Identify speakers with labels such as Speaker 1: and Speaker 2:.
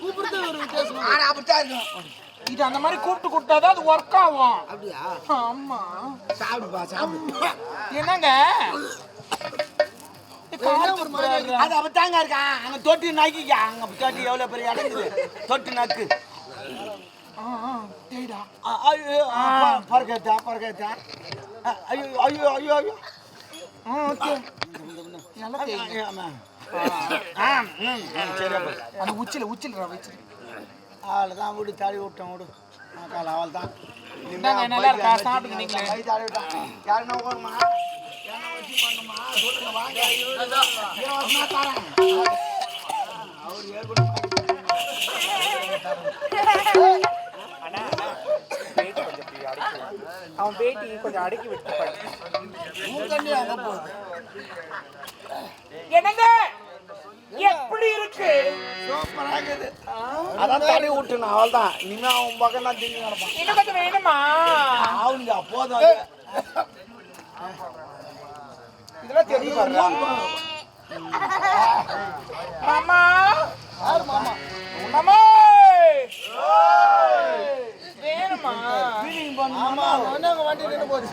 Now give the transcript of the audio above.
Speaker 1: கூப்பிடுறது ஒரு வித்தியாசம்.
Speaker 2: அப்படித்தான் இருக்கும்.
Speaker 3: இது அந்த மாதிரி கூப்பிட்டு கொடுத்தாதான் அது ஒர்க் ஆகும்.
Speaker 1: அப்படியா?
Speaker 3: ஆமா.
Speaker 2: சாப்பிடுப்பா சாப்பிடு.
Speaker 3: என்னங்க
Speaker 2: அது அப்படித்தாங்க இருக்கான். அங்க தொட்டி நக்கிக்க. அங்க தொட்டி எவ்வளவு பெரிய இடங்குது. தொட்டி நக்கு. பறக்கத்தா பறக்கத்தா. ஐயோ ஐயோ ஐயோ ஐயோ.
Speaker 3: அந்த உச்சில
Speaker 2: அவ்வளோதான் விடு தாடி விட்டோம் விடு. அவள் தான்
Speaker 3: நல்லா இருக்கா சாப்பிட்டு நீங்களே.
Speaker 2: யாருன்னா போகணுமா என்ன வச்சு பண்ணுமா சொல்லுங்க வாங்க. அவர் ஏற்படும்.
Speaker 3: அவன் பேட்டி கொஞ்சம் அடக்கி விட்டு என்னங்க எப்படி இருக்கு?
Speaker 2: சூப்பரா இருக்குது. அதான் தடை விட்டுணும். அவள் தான் இனிமே அவன் பக்கம் தான் திங்கி நடப்பான்.
Speaker 3: இன்னும் கொஞ்சம் வேணுமா?
Speaker 2: அவனுங்க அப்போதான்
Speaker 3: இதெல்லாம் தெரியும். மாமா
Speaker 1: மாமா
Speaker 3: மாமா வேணுமா?
Speaker 1: ஆமா வண்டி நின்று போகுது.